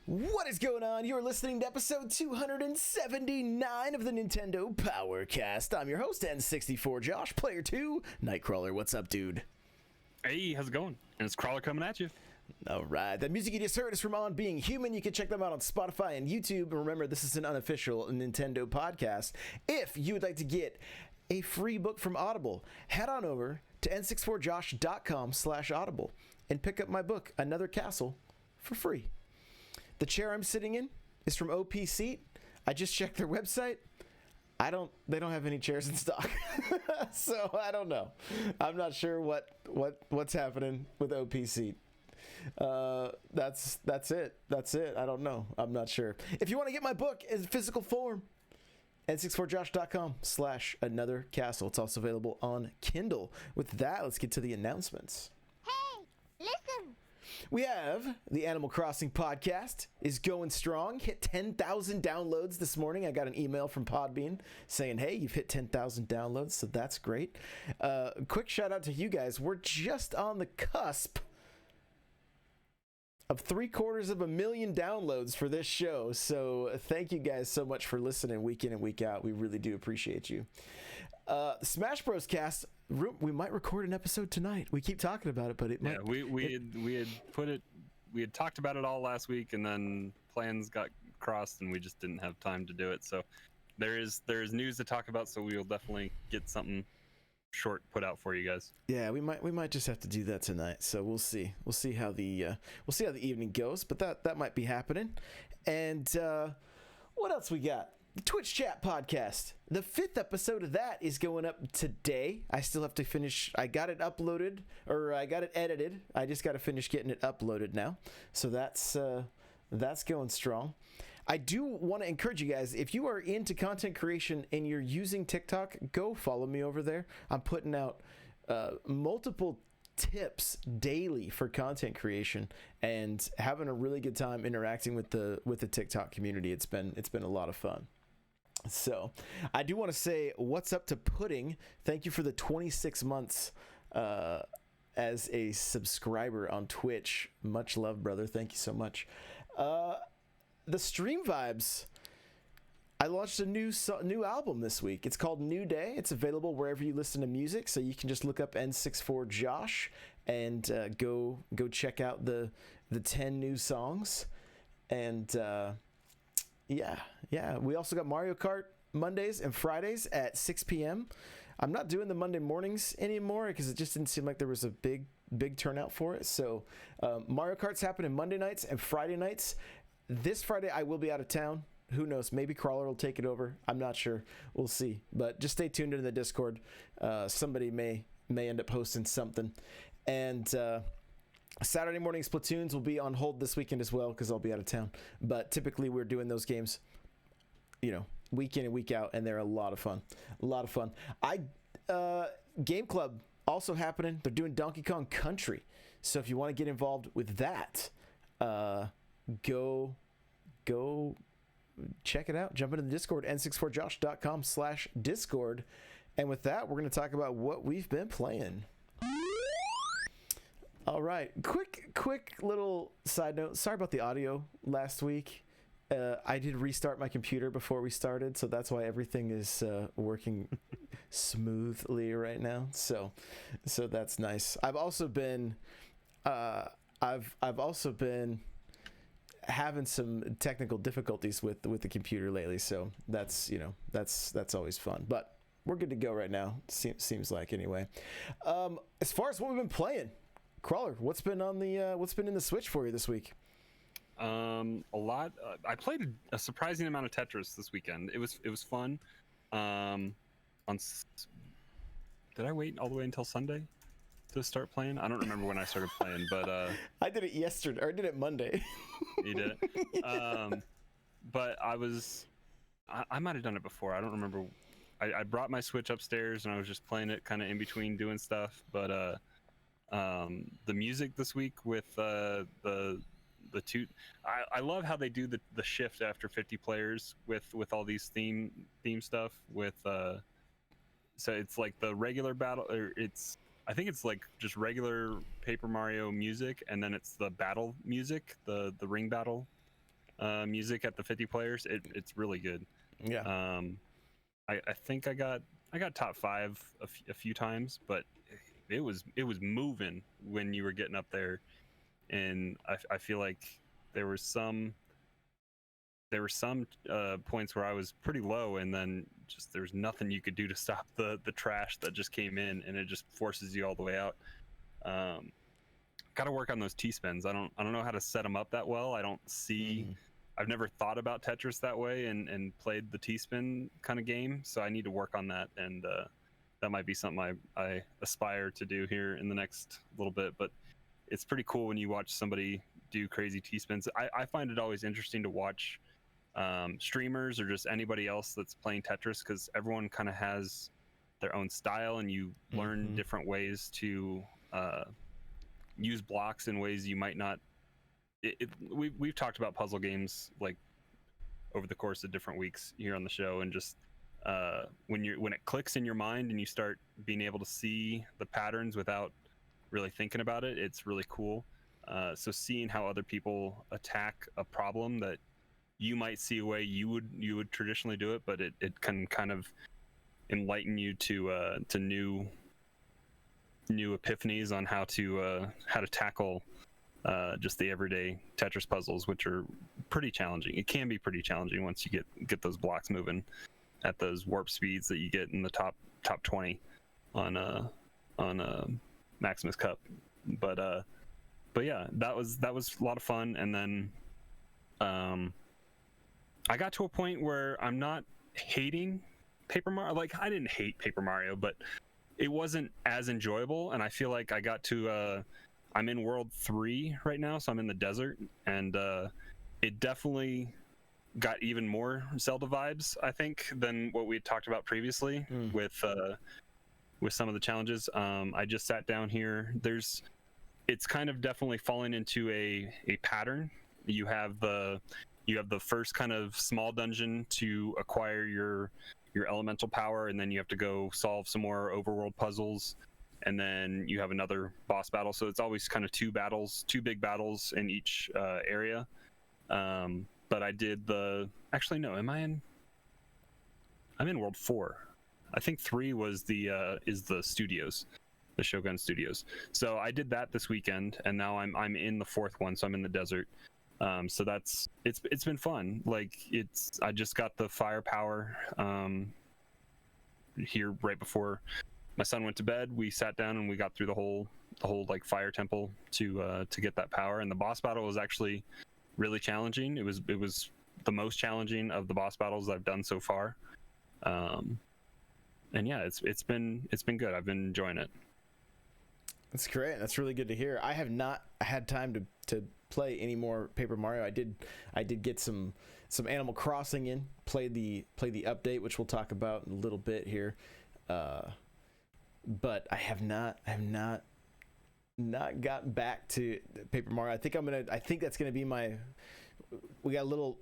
What is going on? You're listening to episode 279 of the Nintendo Powercast. I'm your host, N64 Josh, player 2, Nightcrawler. What's up, dude? Hey, how's it going? And it's Crawler coming at you. All right. That music you just heard is from On Being Human. You can check them out on Spotify and YouTube. And remember, this is an unofficial Nintendo podcast. If you would like to get a free book from Audible, head on over to n64josh.com/audible and pick up my book, Another Castle, for free. The chair I'm sitting in is from OP Seat. I just checked their website. They don't have any chairs in stock. So I don't know. I'm not sure what's happening with OP Seat. That's it. I don't know. I'm not sure. If you want to get my book in physical form, n64josh.com/another castle. It's also available on Kindle. With that, let's get to the announcements. Hey, listen. We have the Animal Crossing podcast is going strong. Hit 10,000 downloads this morning. I got an email from Podbean saying, hey, you've hit 10,000 downloads, so that's great. Quick shout out to you guys. We're just on the cusp of 750,000 downloads for this show. So thank you guys so much for listening week in and week out. We really do appreciate you. The Smash Bros. Cast, we might record an episode tonight. We keep talking about it, but it might. Yeah, we had talked about it all last week, and then plans got crossed, and we just didn't have time to do it. So there is news to talk about. So we will definitely get something short put out for you guys. Yeah, we might just have to do that tonight. So we'll see how the evening goes, but that might be happening. And what else we got? The Twitch Chat podcast. The 5th episode of that is going up today. I still have to finish. I got it uploaded, or I got it edited. I just got to finish getting it uploaded now. So that's going strong. I do want to encourage you guys, if you are into content creation and you're using TikTok, go follow me over there. I'm putting out multiple tips daily for content creation and having a really good time interacting with the TikTok community. It's been a lot of fun. So I do want to say what's up to Pudding. Thank you for the 26 months as a subscriber on Twitch. Much love, brother. Thank you so much. The Stream Vibes. I launched a new album this week. It's called New Day. It's available wherever you listen to music, so you can just look up N64 Josh and go check out the 10 new songs. And yeah. We also got Mario Kart Mondays and Fridays at 6 p.m. I'm not doing the Monday mornings anymore because it just didn't seem like there was a big turnout for it. So Mario Kart's happening Monday nights and Friday nights. This Friday I will be out of town. Who knows? Maybe Crawler will take it over. I'm not sure. We'll see. But just stay tuned in the Discord. Somebody may end up posting something. And Saturday morning Splatoons will be on hold this weekend as well because I'll be out of town. But typically we're doing those games, week in and week out, and they're a lot of fun. Game Club also happening. They're doing Donkey Kong Country. So if you want to get involved with that, go check it out. Jump into the Discord, n64josh.com/discord. And with that, we're going to talk about what we've been playing. All right. Quick little side note. Sorry about the audio last week. I did restart my computer before we started, so that's why everything is working smoothly right now. So that's nice. I've also been having some technical difficulties with the computer lately, so that's always fun. But we're good to go right now. Seems like anyway. As far as what we've been playing, Crawler, what's been in the Switch for you this week? A lot. I played a surprising amount of Tetris this weekend. It was fun. Did I wait all the way until Sunday to start playing? I don't remember when I started playing, but I did it yesterday, or I did it Monday. You did it. But I might have done it before. I don't remember. I brought my Switch upstairs and I was just playing it kind of in between doing stuff. But the music this week with the two, I love how they do the shift after 50 players with all these theme stuff with so it's like the regular battle, or I think it's like just regular Paper Mario music, and then it's the battle music, the ring battle music at the 50 players. It's really good. Yeah. I think I got top 5 a few times, but it was moving when you were getting up there, and I feel like there were some points where I was pretty low, and then just there's nothing you could do to stop the trash that just came in, and it just forces you all the way out. Got to work on those T-spins. I don't know how to set them up that well. I don't see. I've never thought about Tetris that way and played the T-spin kind of game, so I need to work on that, and that might be something I aspire to do here in the next little bit. But it's pretty cool when you watch somebody do crazy T-spins. I find it always interesting to watch streamers or just anybody else that's playing Tetris, because everyone kind of has their own style, and you learn different ways to use blocks in ways you might not. We've talked about puzzle games like over the course of different weeks here on the show, and just when it clicks in your mind and you start being able to see the patterns without really thinking about it, it's really cool. So seeing how other people attack a problem that you might see a way you would traditionally do it, but it can kind of enlighten you to new epiphanies on how to tackle just the everyday Tetris puzzles, which are pretty challenging. It can be pretty challenging once you get those blocks moving at those warp speeds that you get in the top 20 on Maximus Cup. But yeah, that was a lot of fun. And then I got to a point where I'm not hating Paper Mario. Like, I didn't hate Paper Mario, but it wasn't as enjoyable. And I feel like I got to I'm in World 3 right now, so I'm in the desert, and it definitely got even more Zelda vibes, I think, than what we had talked about previously with some of the challenges. I just sat down here. It's kind of definitely falling into a pattern. You have the first kind of small dungeon to acquire your elemental power, and then you have to go solve some more overworld puzzles, and then you have another boss battle. So it's always kind of two big battles in each area. But I did actually no, I'm in World 4. I think 3 was is the studios, the Shogun Studios. So I did that this weekend, and now I'm in the 4th one, so I'm in the desert. So it's been fun. Like, I just got the firepower here right before my son went to bed. We sat down and we got through the whole like fire temple to get that power. And the boss battle was actually really challenging. It was the most challenging of the boss battles I've done so far. And yeah, it's been good. I've been enjoying it. That's great. That's really good to hear. I have not had time to play any more Paper Mario. I did get some Animal Crossing in. Play the update, which we'll talk about in a little bit here. But I have not gotten back to Paper Mario. I think that's gonna be we got a little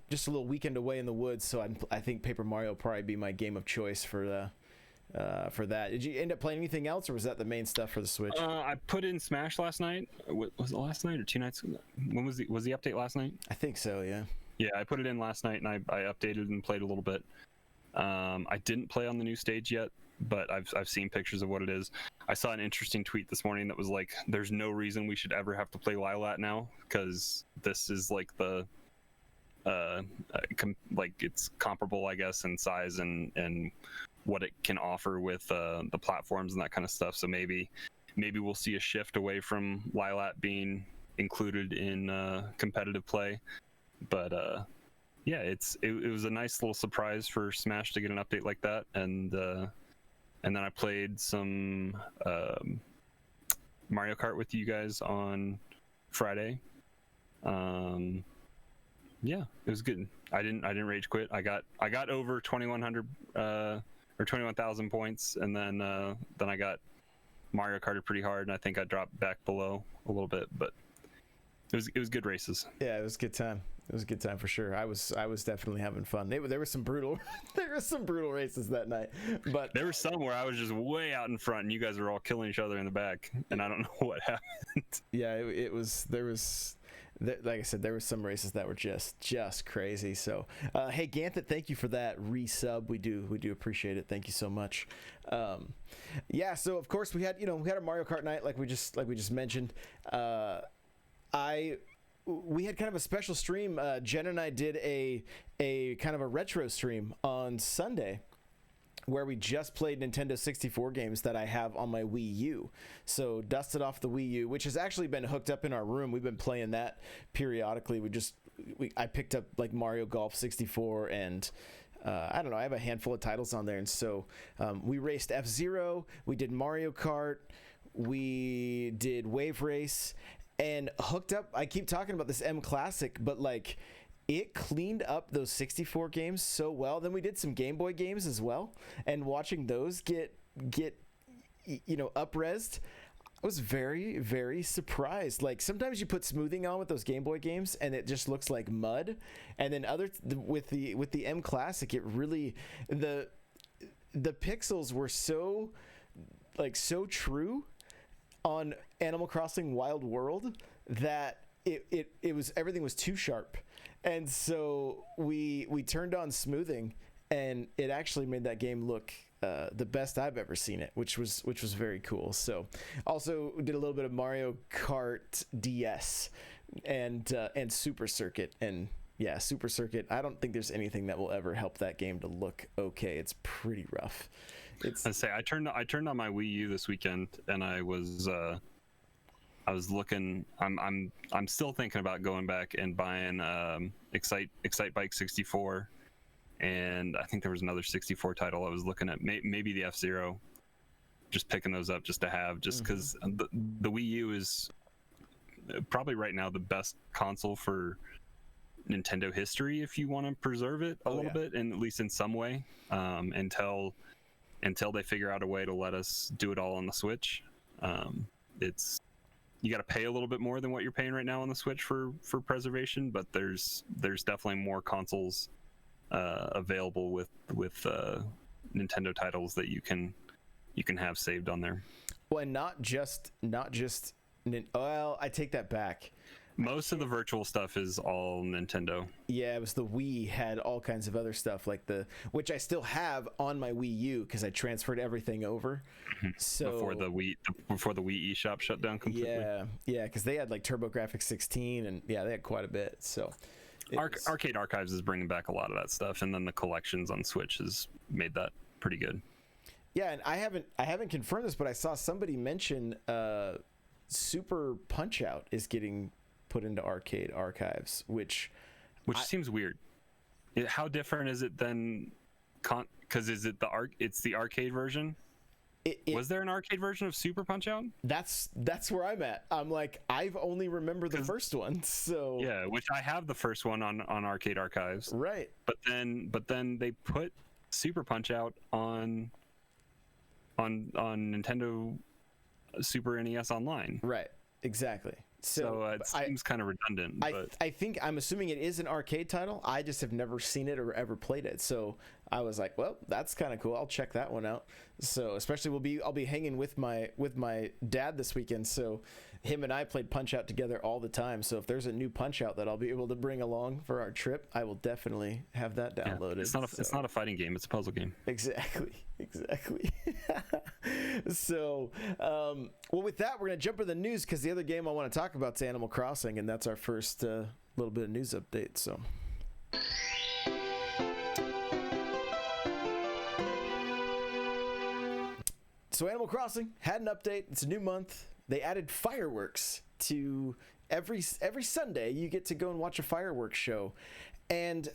weekend away in the woods, so I think Paper Mario will probably be my game of choice for that. Did you end up playing anything else, or was that the main stuff for the Switch? I put in Smash last night. Was it last night or 2 nights? When was the update last night? I think so, yeah. Yeah, I put it in last night, and I updated and played a little bit. I didn't play on the new stage yet, but I've seen pictures of what it is. I saw an interesting tweet this morning that was like, "There's no reason we should ever have to play Lilat now, because this is like the like it's comparable, I guess, in size and what it can offer with the platforms and that kind of stuff. So maybe we'll see a shift away from Lilat being included in competitive play." But yeah, it was a nice little surprise for Smash to get an update like that, and then I played some Mario Kart with you guys on Friday. Yeah, it was good. I didn't rage quit. I got over 2,100 or 21,000 points, and then I got Mario Karted pretty hard, and I think I dropped back below a little bit, but it was good races. Yeah, it was a good time. It was a good time for sure. I was definitely having fun. There were some brutal races that night, but there were some where I was just way out in front, and you guys were all killing each other in the back, and I don't know what happened. Yeah, like I said, there were some races that were just crazy. So, hey Ganthet, thank you for that resub. We do appreciate it. Thank you so much. Yeah. So of course we had a Mario Kart night like we just mentioned. We had kind of a special stream. Jen and I did a kind of a retro stream on Sunday, where we just played Nintendo 64 games that I have on my Wii U. So dusted off the Wii U, which has actually been hooked up in our room. We've been playing that periodically. I picked up like Mario Golf 64 and I don't know, I have a handful of titles on there. And so we raced F-Zero, we did Mario Kart, we did Wave Race, and hooked up. I keep talking about this M Classic, but like it cleaned up those 64 games so well. Then we did some Game Boy games as well, and watching those get up-resed, I was very, very surprised. Like sometimes you put smoothing on with those Game Boy games and it just looks like mud, and then with the M Classic, it really the pixels were so true on Animal Crossing Wild World that it was, everything was too sharp. And so we turned on smoothing, and it actually made that game look the best I've ever seen it, which was very cool. So also did a little bit of Mario Kart DS and Super Circuit. And yeah, Super Circuit, I don't think there's anything that will ever help that game to look okay. It's pretty rough. I turned on my Wii U this weekend, and I was looking. I'm still thinking about going back and buying Excite Bike 64, and I think there was another 64 title I was looking at. Maybe the F-Zero. Just picking those up just to have, just because the Wii U is probably right now the best console for Nintendo history if you want to preserve it a little bit, and at least in some way, until they figure out a way to let us do it all on the Switch. You got to pay a little bit more than what you're paying right now on the Switch for preservation, but there's definitely more consoles available with Nintendo titles that you can have saved on there. Well, and not just well, I take that back. Most of the virtual stuff is all Nintendo. Yeah, it was the Wii had all kinds of other stuff, like which I still have on my Wii U because I transferred everything over. So before the Wii Eshop shut down completely. Yeah, because they had like TurboGrafx 16, and yeah, they had quite a bit. So Arcade Archives is bringing back a lot of that stuff, and then the collections on Switch has made that pretty good. Yeah, and I haven't confirmed this, but I saw somebody mention Super Punch-Out is getting put into Arcade Archives, which seems weird. How different is it than because it's the arcade version? Was there an arcade version of Super Punch-Out? That's where I'm at. I'm like, I've only remembered the first one. So yeah, which I have the first one on Arcade Archives. Right. But then they put Super Punch-Out on Nintendo Super NES Online. Right. Exactly. So it seems kind of redundant. I'm assuming it is an arcade title. I just have never seen it or ever played it. So I was like, well, that's kind of cool. I'll check that one out. So especially I'll be hanging with my dad this weekend. So him and I played Punch-Out together all the time. So if there's a new Punch-Out that I'll be able to bring along for our trip, I will definitely have that downloaded. Yeah, it's not a fighting game. It's a puzzle game. Exactly. So, well, with that, we're going to jump into the news because the other game I want to talk about is Animal Crossing, and that's our first little bit of news update. So Animal Crossing had an update. It's a new month. They added fireworks to every Sunday. You get to go and watch a fireworks show, and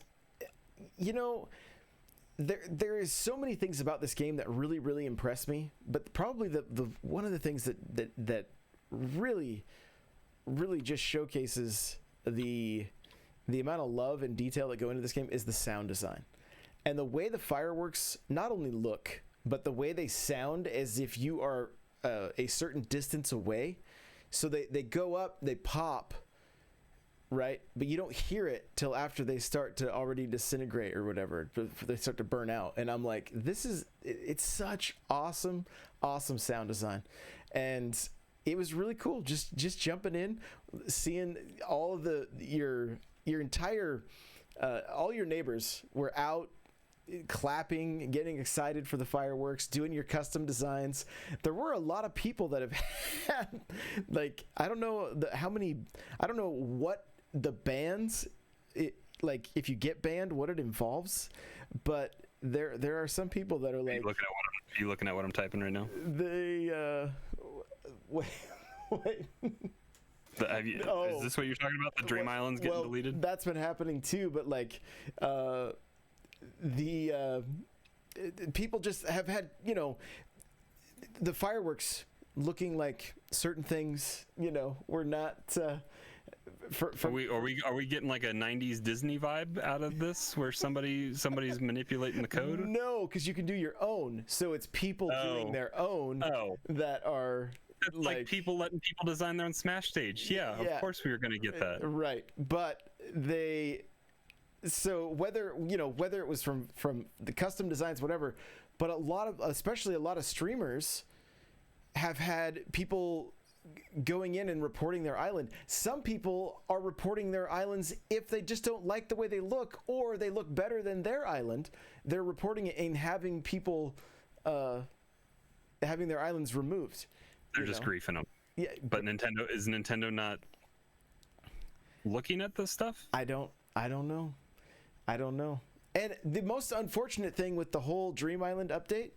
there is so many things about this game that really, really impress me. But probably the one of the things that really, really just showcases the amount of love and detail that go into this game is the sound design, and the way the fireworks not only look, but the way they sound as if you are a certain distance away. So they go up, they pop, right? But you don't hear it till after they start to already disintegrate or whatever. They start to burn out. And I'm like, it's such awesome sound design. And it was really cool. Just jumping in, seeing all of your entire all your neighbors were out clapping, getting excited for the fireworks, doing your custom designs. There were a lot of people that have had, like, I don't know what the bans, like if you get banned, what it involves, but there are some people that are like, are you looking at what I'm typing right now? They wait. Is this what you're talking about? The Dream Islands getting deleted? That's been happening too, but like people just have had, the fireworks looking like certain things, were not Are we getting like a 90s Disney vibe out of this, where somebody's manipulating the code? No, because you can do your own, so it's people doing their own that are like people letting people design their own Smash stage. Yeah, of course we were going to get that. Right, but so whether it was from the custom designs, whatever, but especially a lot of streamers have had people going in and reporting their island. Some people are reporting their islands if they just don't like the way they look, or they look better than their island. They're reporting it and having people having their islands removed. They're just griefing them. Yeah, but is Nintendo not looking at this stuff? I don't know. And the most unfortunate thing with the whole Dream Island update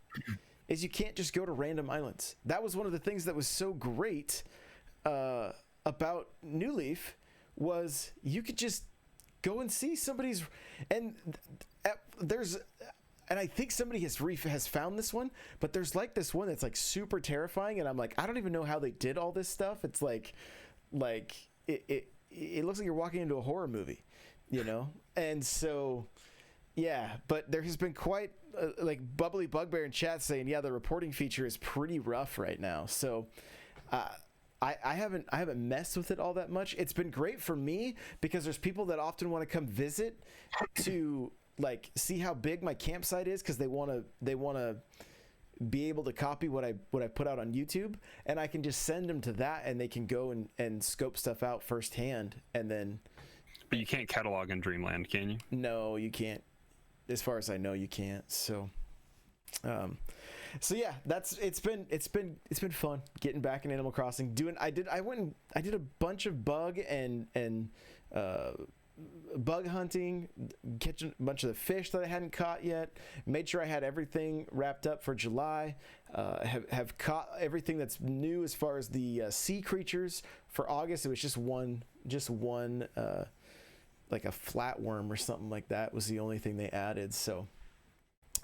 is you can't just go to random islands. That was one of the things that was so great about New Leaf, was you could just go and see somebody's, and I think somebody has found this one, but there's like this one that's like super terrifying, and I'm like, I don't even know how they did all this stuff. It's like it looks like you're walking into a horror movie, and so yeah. But there has been quite like Bubbly Bugbear in chat saying, yeah, the reporting feature is pretty rough right now. So I haven't messed with it all that much. It's been great for me because there's people that often want to come visit to like see how big my campsite is, because they want to be able to copy what I put out on YouTube, and I can just send them to that, and they can go and scope stuff out firsthand. And then, but you can't catalog in Dreamland, can you? No, you can't. As far as I know, you can't. So yeah, it's been fun getting back in Animal Crossing. I did a bunch of bug and bug hunting, catching a bunch of the fish that I hadn't caught yet. Made sure I had everything wrapped up for July. Have caught everything that's new as far as the sea creatures for August. It was just one like a flatworm or something like that was the only thing they added. So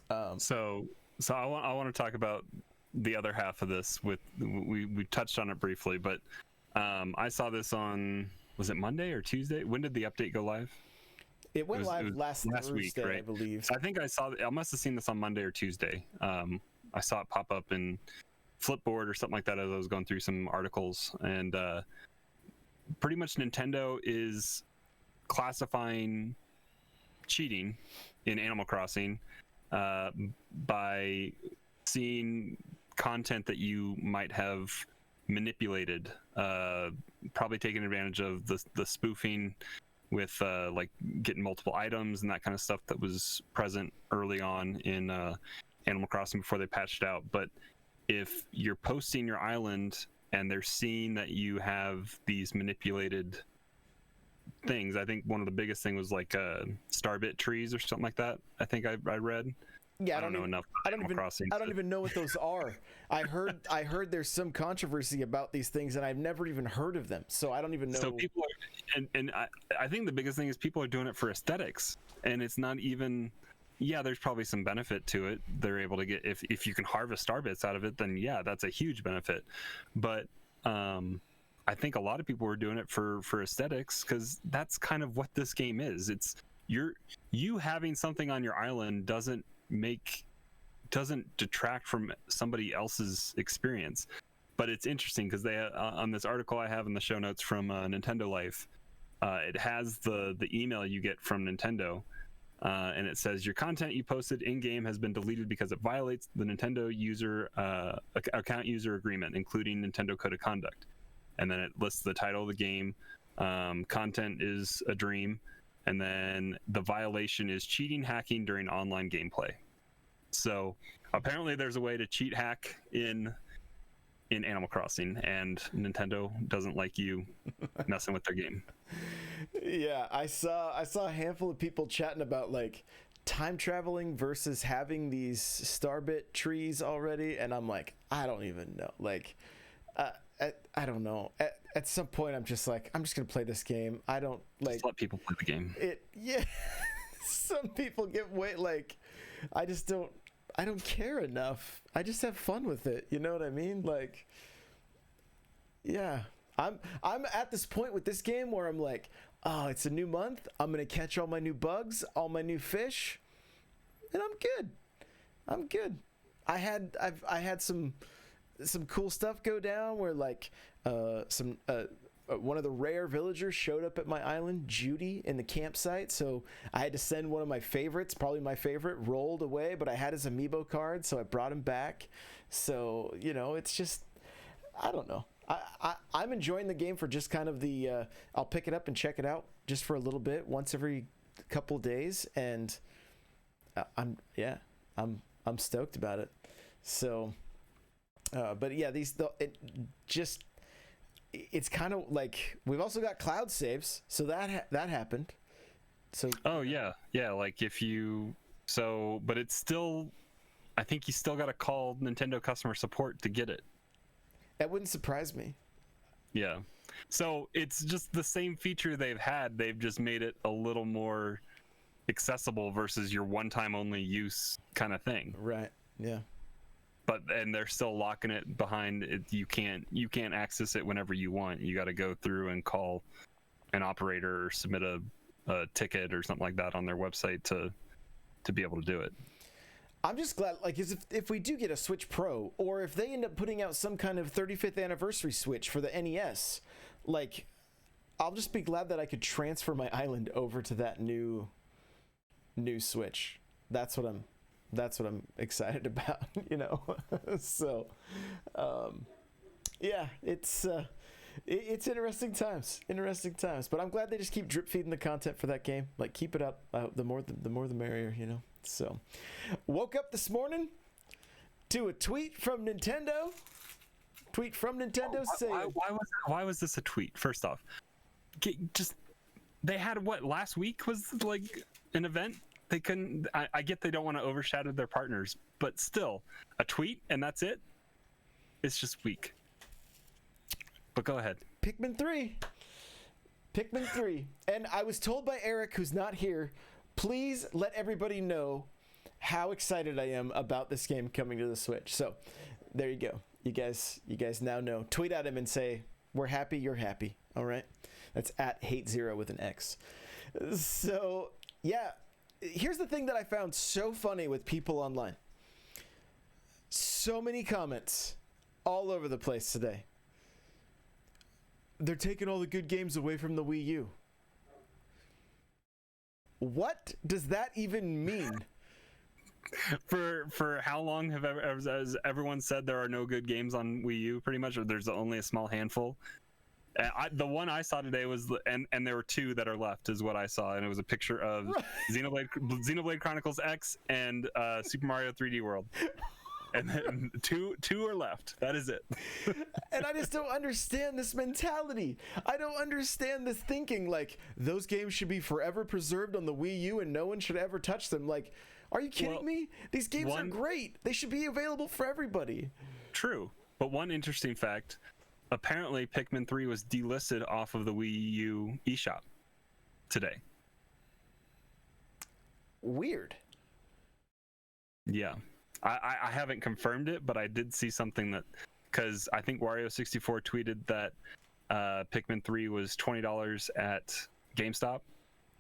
so I want to talk about the other half of this. We touched on it briefly, but I saw this on, was it Monday or Tuesday? When did the update go live? It went live last week, right? I believe. So I think I must have seen this on Monday or Tuesday. I saw it pop up in Flipboard or something like that as I was going through some articles, and pretty much Nintendo is classifying cheating in Animal Crossing by seeing content that you might have manipulated, probably taking advantage of the spoofing with like getting multiple items and that kind of stuff that was present early on in Animal Crossing before they patched out. But if you're posting your island and they're seeing that you have these manipulated things, I think one of the biggest thing was like starbit trees or something like that. I think I read. Yeah, I don't know enough about Animal Crossing. I don't even know what those are. I heard there's some controversy about these things, and I've never even heard of them. So I don't even know. So people are, and I think the biggest thing is people are doing it for aesthetics, and it's not even. Yeah, there's probably some benefit to it. They're able to get, if you can harvest starbits out of it, then yeah, that's a huge benefit. But I think a lot of people were doing it for aesthetics, because that's kind of what this game is. It's you having something on your island doesn't detract from somebody else's experience. But it's interesting because they on this article I have in the show notes from Nintendo Life, it has the email you get from Nintendo, and it says your content you posted in game has been deleted because it violates the Nintendo user account user agreement, including Nintendo Code of Conduct. And then it lists the title of the game. Content is a dream, and then the violation is cheating, hacking during online gameplay. So apparently there's a way to cheat hack in Animal Crossing, and Nintendo doesn't like you messing with their game. Yeah, I saw a handful of people chatting about like time traveling versus having these Starbit trees already, and I'm like, I don't even know. Like, I don't know. At some point, I'm just like, I'm just gonna play this game. I don't like. Just let people play the game. Yeah. Some people get way like, I don't care enough. I just have fun with it. You know what I mean? Like, yeah. I'm at this point with this game where I'm like, oh, it's a new month. I'm gonna catch all my new bugs, all my new fish, and I'm good. I had some cool stuff go down where like one of the rare villagers showed up at my island, Judy, in the campsite. So I had to send one of my favorites, probably my favorite, rolled away, but I had his amiibo card, so I brought him back. So, you know, it's just, I don't know. I'm enjoying the game for just kind of the, I'll pick it up and check it out just for a little bit, once every couple days. And I'm stoked about it. So, but yeah, it's kind of like, we've also got cloud saves, so that happened. So like but it's still, I think you still got to call Nintendo customer support to get it. That wouldn't surprise me. Yeah, so it's just the same feature they've had, they've just made it a little more accessible versus your one-time only use kind of thing. Right. Yeah. And they're still locking it behind it. You can't access it whenever you want. You got to go through and call an operator or submit a ticket or something like that on their website to be able to do it. I'm just glad, like, if we do get a Switch Pro, or if they end up putting out some kind of 35th anniversary Switch for the NES, like, I'll just be glad that I could transfer my island over to that new Switch. That's what I'm excited about, you know. So, yeah, it's interesting times. But I'm glad they just keep drip feeding the content for that game. Like, keep it up. The more the merrier, you know. So, woke up this morning to a tweet from Nintendo. Saying, why was this a tweet? First off, they had what last week was like an event. They couldn't. I get they don't want to overshadow their partners, but still, a tweet and that's it. It's just weak. But go ahead. Pikmin 3, and I was told by Eric, who's not here, please let everybody know how excited I am about this game coming to the Switch. So, there you go. You guys now know. Tweet at him and say, "We're happy. You're happy." All right. That's at HateZero with an X. So yeah. Here's the thing that I found so funny with people online. So many comments all over the place today. They're taking all the good games away from the Wii U. What does that even mean? For how long has everyone said there are no good games on Wii U, pretty much, or there's only a small handful? The one I saw today was, and there were two that are left, is what I saw, and it was a picture of Xenoblade Chronicles X and Super Mario 3D World, and then two are left. That is it. And I just don't understand this mentality. I don't understand this thinking. Like, those games should be forever preserved on the Wii U, and no one should ever touch them. Like, are you kidding me? These games are great. They should be available for everybody. True, but one interesting fact. Apparently, Pikmin 3 was delisted off of the Wii U eShop today. Weird. Yeah. I haven't confirmed it, but I did see something that... Because I think Wario64 tweeted that Pikmin 3 was $20 at GameStop,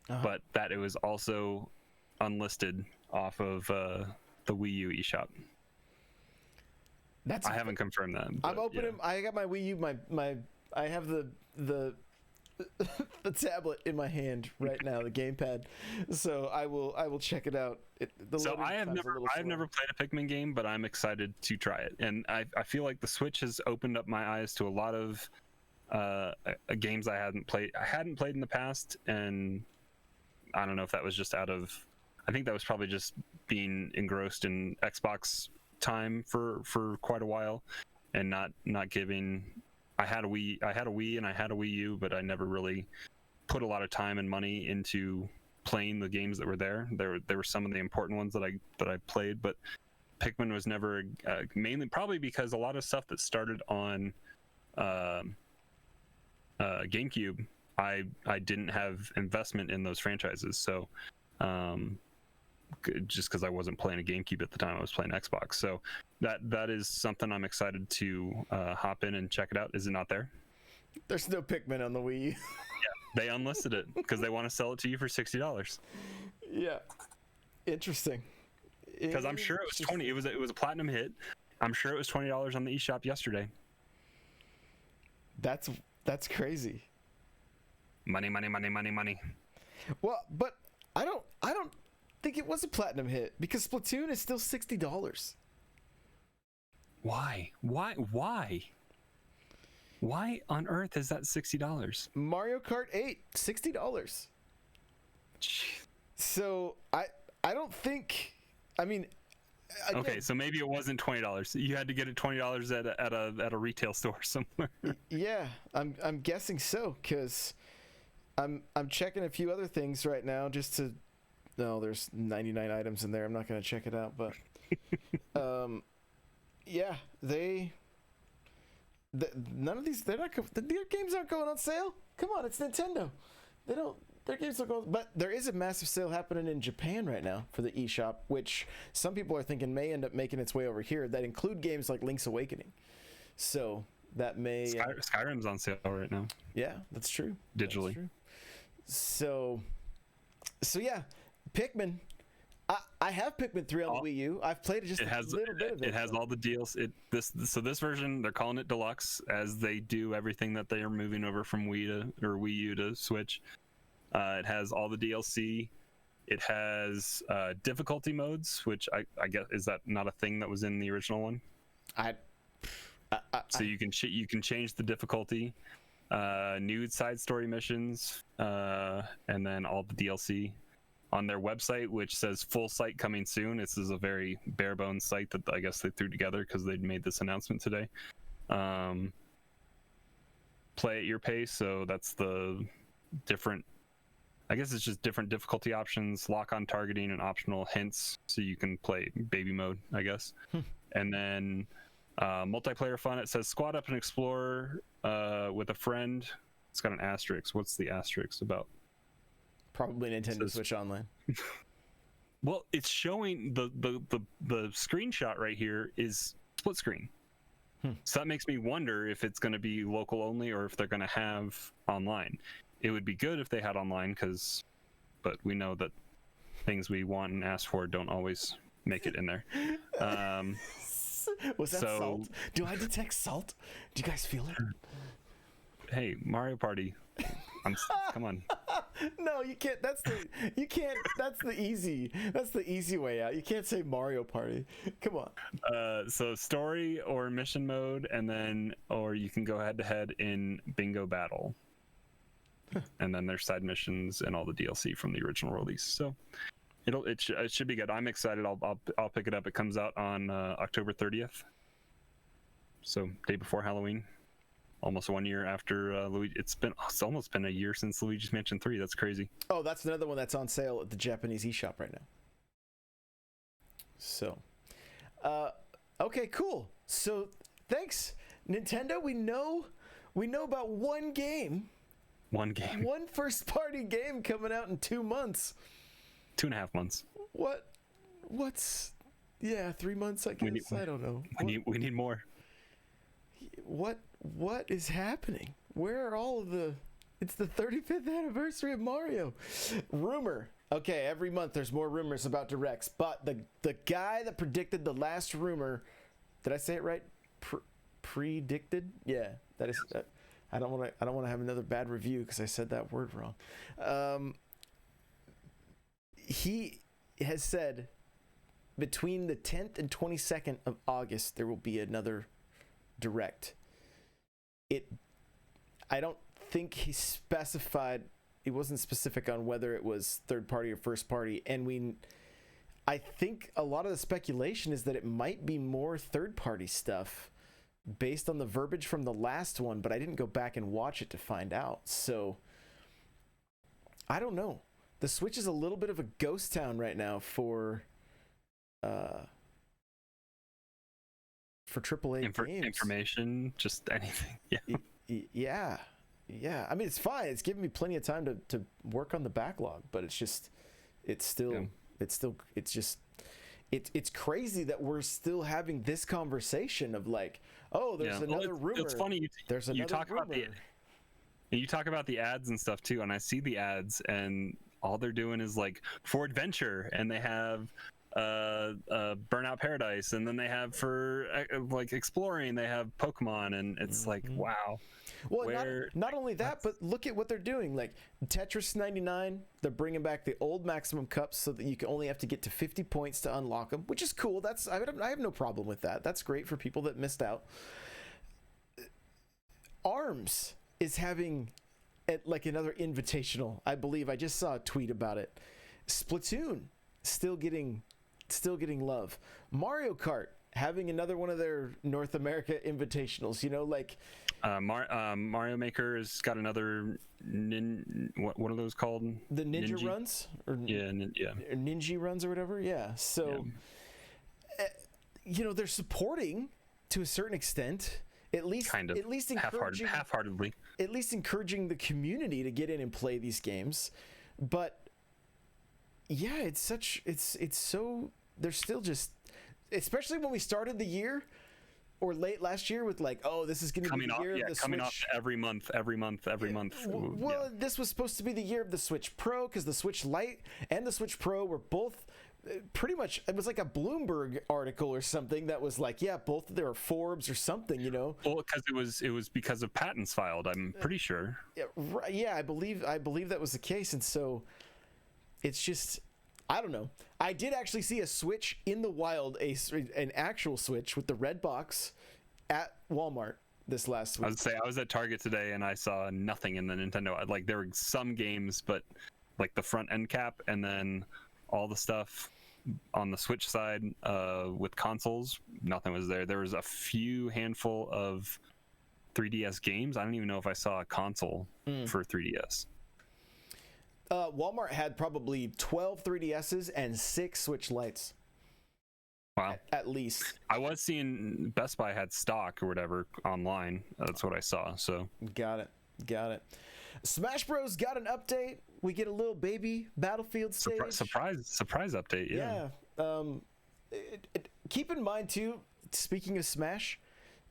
but that it was also unlisted off of the Wii U eShop. I haven't confirmed that. I'm opening. Yeah. I got my Wii U. I have the the tablet in my hand right now, the gamepad. So I will check it out. I have never played a Pikmin game, but I'm excited to try it. And I feel like the Switch has opened up my eyes to a lot of games I hadn't played in the past, and I don't know if that was just I think that was probably just being engrossed in Xbox time for quite a while, and not giving. I had a Wii and I had a Wii U, but I never really put a lot of time and money into playing the games that were there. There were some of the important ones that I played, but Pikmin was never mainly probably because a lot of stuff that started on GameCube, I didn't have investment in those franchises, so just because I wasn't playing a GameCube at the time, I was playing Xbox. So that is something I'm excited to hop in and check it out. Is it not there? There's no Pikmin on the Wii U. Yeah, they unlisted it because they want to sell it to you for $60. Yeah, interesting. Because I'm sure it was 20. It was a platinum hit. I'm sure it was $20 on the eShop yesterday. That's crazy. Money. Well, but I don't think it was a platinum hit because Splatoon is still $60. Why on earth is that $60? Mario Kart 8, $60. So I don't think. I mean, again, okay, so maybe it wasn't $20. You had to get it $20 at a retail store somewhere. Yeah, I'm guessing so, because I'm checking a few other things right now just to. No, there's 99 items in there. I'm not gonna check it out, but yeah, none of these. Their games aren't going on sale. Come on, it's Nintendo. Their games are going. But there is a massive sale happening in Japan right now for the eShop, which some people are thinking may end up making its way over here. That include games like Link's Awakening. So that may. Skyrim's on sale right now. Yeah, that's true. Digitally. That's true. So yeah, Pikmin. I have Pikmin 3 on the Wii U. I've played it a little bit of it. It has all the deals. This version, they're calling it Deluxe, as they do everything that they are moving over from Wii U to Switch. It has all the DLC. It has difficulty modes, which I guess, is that not a thing that was in the original one? So you can change the difficulty, new side story missions, and then all the DLC. On their website, which says full site coming soon. This is a very bare bones site that I guess they threw together because they'd made this announcement today. Play at your pace, so that's the different. I guess it's just different difficulty options, lock on targeting, and optional hints, so you can play baby mode, I guess. And then multiplayer fun. It says squad up and explore with a friend. It's got an asterisk. What's the asterisk about? Probably Nintendo Switch Online. Well, it's showing the screenshot right here is split screen. So that makes me wonder if it's going to be local only or if they're going to have online. It would be good if they had online, but we know that things we want and ask for don't always make it in there. Was that salt? Do I detect salt? Do you guys feel it? Hey, Mario Party. Come on. No, you can't. That's the easy way out. You can't say Mario Party. Come on. So story or mission mode, or you can go head to head in bingo battle. And then there's side missions and all the DLC from the original release. So it should be good. I'm excited. I'll pick it up. It comes out on October 30th. So day before Halloween. Almost 1 year after Luigi. It's almost been a year since Luigi's Mansion 3. That's crazy. Oh, that's another one that's on sale at the Japanese eShop right now. So, okay, cool. So, thanks, Nintendo. We know about one game. One game. One first-party game coming out in 2 months. 2.5 months. What's? Yeah, 3 months. I guess. I don't know. We need more. What is happening? Where are all of the? It's the 35th anniversary of Mario. Rumor. Okay, every month there's more rumors about Directs, but the guy that predicted the last rumor, did I say it right? Predicted? Yeah, that is. I don't want to have another bad review because I said that word wrong. He has said between the 10th and 22nd of August there will be another direct. I don't think he specified. It wasn't specific on whether it was third party or first party, and I think a lot of the speculation is that it might be more third party stuff based on the verbiage from the last one, but I didn't go back and watch it to find out. So I don't know. The Switch is a little bit of a ghost town right now for AAA games. Information, just anything. Yeah. Yeah. I mean, it's fine. It's giving me plenty of time to work on the backlog, but it's crazy that we're still having this conversation of like, oh, there's another rumor. It's funny. You talk about the ads and stuff too, and I see the ads, and all they're doing is like for adventure, and they have Burnout Paradise, and then they have for like exploring, they have Pokemon, and it's like, wow. Well, not only that, but look at what they're doing. Like Tetris 99, they're bringing back the old maximum cups so that you can only have to get to 50 points to unlock them, which is cool. I have no problem with that. That's great for people that missed out. ARMS is having like another invitational. I believe I just saw a tweet about it. Splatoon still getting love. Mario Kart having another one of their North America invitationals. You know, like. Mario Maker has got another what are those called? The Ninja runs? Or Ninja runs or whatever. Yeah. So, they're supporting to a certain extent, at least encouraging half-heartedly. At least encouraging the community to get in and play these games. But yeah, it's so they're still just, especially when we started the year. Or late last year with like, oh, this is going to be the year of the Switch. Coming off every month. Well, this was supposed to be the year of the Switch Pro because the Switch Lite and the Switch Pro were both pretty much, it was like a Bloomberg article or something that was like, yeah, both there are Forbes or something, you know. Well, because it was because of patents filed, I'm pretty sure. Yeah, I believe that was the case, and so it's just, I don't know. I did actually see a Switch in the wild, an actual Switch with the red box at Walmart this last week. I would say I was at Target today and I saw nothing in the Nintendo. Like there were some games, but like the front end cap, and then all the stuff on the Switch side with consoles, nothing was there. There was a few handful of 3DS games. I don't even know if I saw a console for 3DS. Walmart had probably 12 3DSs and 6 Switch Lites. Wow. At least. I was seeing Best Buy had stock or whatever online. That's what I saw. So Got it. Smash Bros. Got an update. We get a little baby Battlefield stage. Surprise update, yeah. Keep in mind, too, speaking of Smash,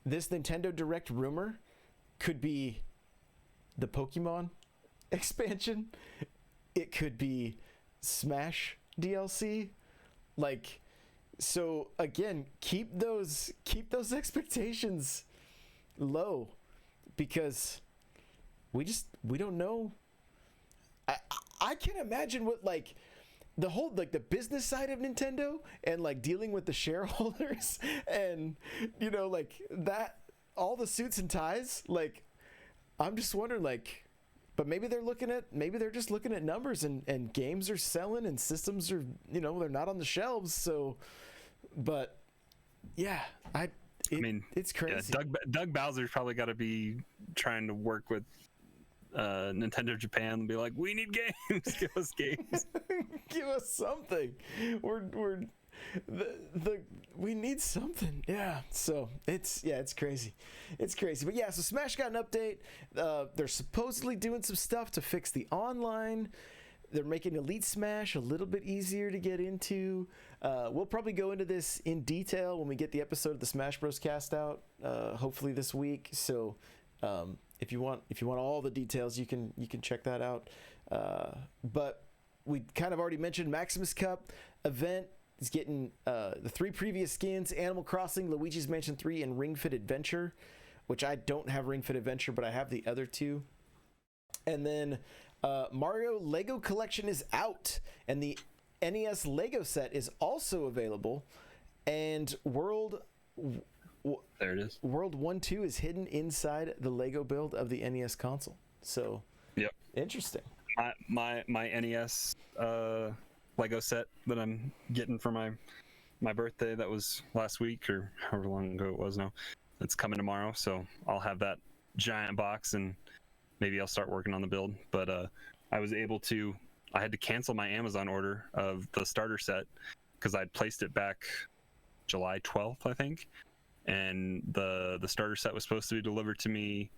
this Nintendo Direct rumor could be the Pokemon expansion. It could be Smash DLC. Like, so again, keep those expectations low because we don't know. I can't imagine what like the whole like the business side of Nintendo and like dealing with the shareholders and like that, all the suits and ties. Like, I'm just wondering like. But maybe they're just looking at numbers and games are selling and systems are, they're not on the shelves. So, but yeah, it's crazy. Yeah, Doug Bowser's probably got to be trying to work with Nintendo Japan and be like, we need games, give us games, give us something. We need something. Yeah. So it's crazy. But yeah, so Smash got an update. They're supposedly doing some stuff to fix the online. They're making Elite Smash a little bit easier to get into. We'll probably go into this in detail when we get the episode of the Smash Bros. Cast out, hopefully this week. So if you want all the details, you can check that out. But we kind of already mentioned Maximus Cup event. Is getting the 3 previous skins: Animal Crossing, Luigi's Mansion 3, and Ring Fit Adventure. which I don't have Ring Fit Adventure, but I have the other two. And then Mario Lego Collection is out, and the NES Lego set is also available. And there it is. World 1-2 is hidden inside the Lego build of the NES console. So, yep, interesting. My NES Lego set that I'm getting for my birthday, that was last week or however long ago it was now. It's coming tomorrow, so I'll have that giant box and maybe I'll start working on the build. But I had to cancel my Amazon order of the starter set because I'd placed it back July 12th, I think. And the starter set was supposed to be delivered to me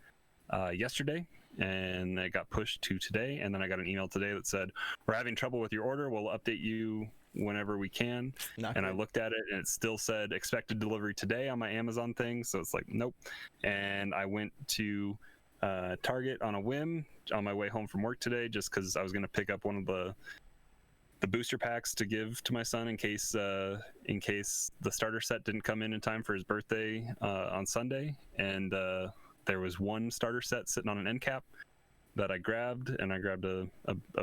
yesterday, and it got pushed to today. And then I got an email today that said, we're having trouble with your order. We'll update you whenever we can. I looked at it and it still said expected delivery today on my Amazon thing. So it's like, nope. And I went to Target on a whim on my way home from work today, just because I was going to pick up one of the booster packs to give to my son in case the starter set didn't come in time for his birthday on Sunday. And there was one starter set sitting on an end cap that I grabbed, and I grabbed a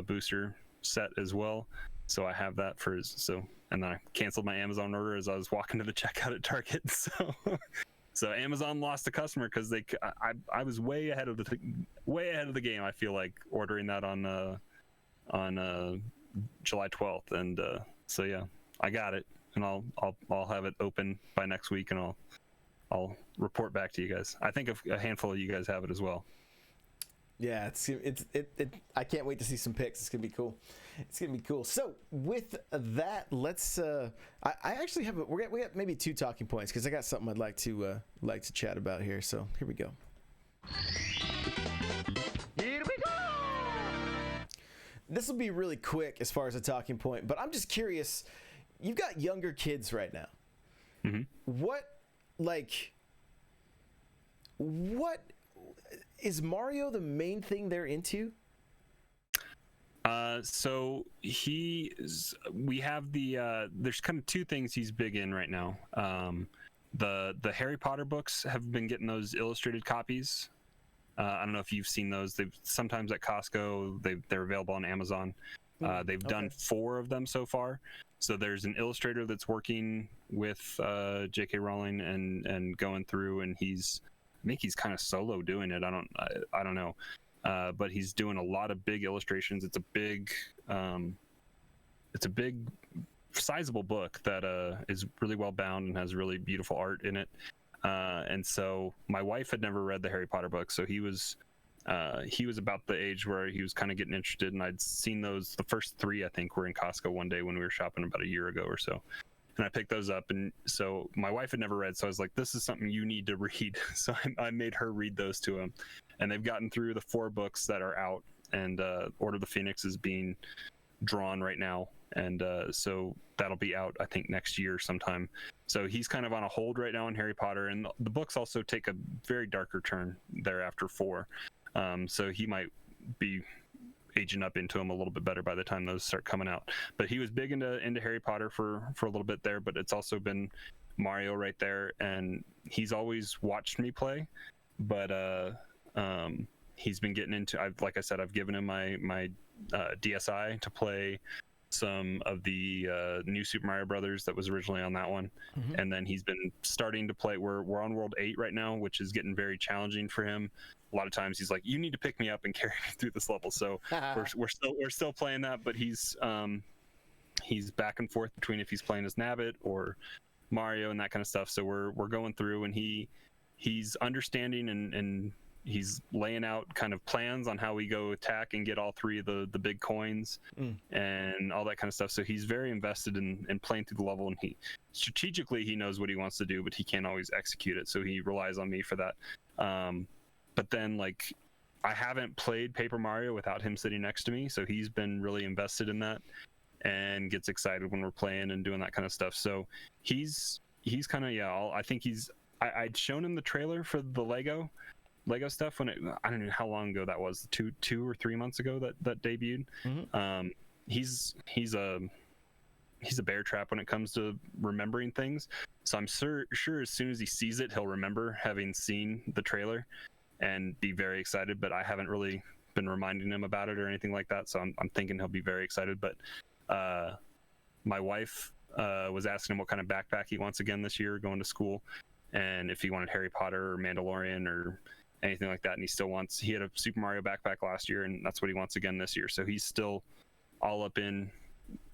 booster set as well. So I have that for and then I canceled my Amazon order as I was walking to the checkout at Target. So Amazon lost a customer because I was way ahead of the game. I feel like ordering that on July 12th, and so yeah, I got it, and I'll have it open by next week, and I'll report back to you guys. I think a handful of you guys have it as well. Yeah, I can't wait to see some pics. It's gonna be cool. It's gonna be cool. So with that, let's. I actually have we got maybe 2 talking points because I got something I'd like to chat about here. So here we go. Here we go. This will be really quick as far as a talking point, but I'm just curious. You've got younger kids right now. Mm-hmm. What is Mario the main thing they're into? So we have there's kind of 2 things he's big in right now. The Harry Potter books have been getting those illustrated copies. I don't know if you've seen those. They've sometimes at Costco. They're available on Amazon. They've done 4 of them so far. So there's an illustrator that's working with J.K. Rowling and going through, and I think he's kind of solo doing it. I don't know, but he's doing a lot of big illustrations. It's a big, sizable book that is really well bound and has really beautiful art in it. And so my wife had never read the Harry Potter book, so he was about the age where he was kind of getting interested, and I'd seen those. The first 3, I think, were in Costco one day when we were shopping about a year ago or so. And I picked those up, and so my wife had never read, so I was like, this is something you need to read. So I made her read those to him, and they've gotten through the 4 books that are out, and Order of the Phoenix is being drawn right now, and so that'll be out, I think, next year sometime. So he's kind of on a hold right now in Harry Potter, and the books also take a very darker turn there after 4. So he might be aging up into them a little bit better by the time those start coming out. But he was big into Harry Potter for a little bit there, but it's also been Mario right there, and he's always watched me play, but he's been getting into, like I said, I've given him my DSi to play some of the new Super Mario Brothers that was originally on that one. Mm-hmm. And then he's been starting to play, we're on World 8 right now, which is getting very challenging for him. A lot of times he's like, you need to pick me up and carry me through this level. So we're still playing that, but he's back and forth between if he's playing as Nabbit or Mario and that kind of stuff. So we're going through, and he's understanding and he's laying out kind of plans on how we go attack and get all 3 of the big coins and all that kind of stuff. So he's very invested in playing through the level, and he strategically knows what he wants to do, but he can't always execute it. So he relies on me for that. But then, like, I haven't played Paper Mario without him sitting next to me, so he's been really invested in that and gets excited when we're playing and doing that kind of stuff. So he's kind of, I think I'd shown him the trailer for the Lego stuff when I don't know how long ago that was, 2 or 3 months ago that debuted. Mm-hmm. He's he's a bear trap when it comes to remembering things. So I'm sure as soon as he sees it, he'll remember having seen the trailer and be very excited. But I haven't really been reminding him about it or anything like that. So I'm thinking he'll be very excited. But my wife was asking him what kind of backpack he wants again this year going to school, and if he wanted Harry Potter or Mandalorian or anything like that. And he had a Super Mario backpack last year, and that's what he wants again this year. So he's still all up in,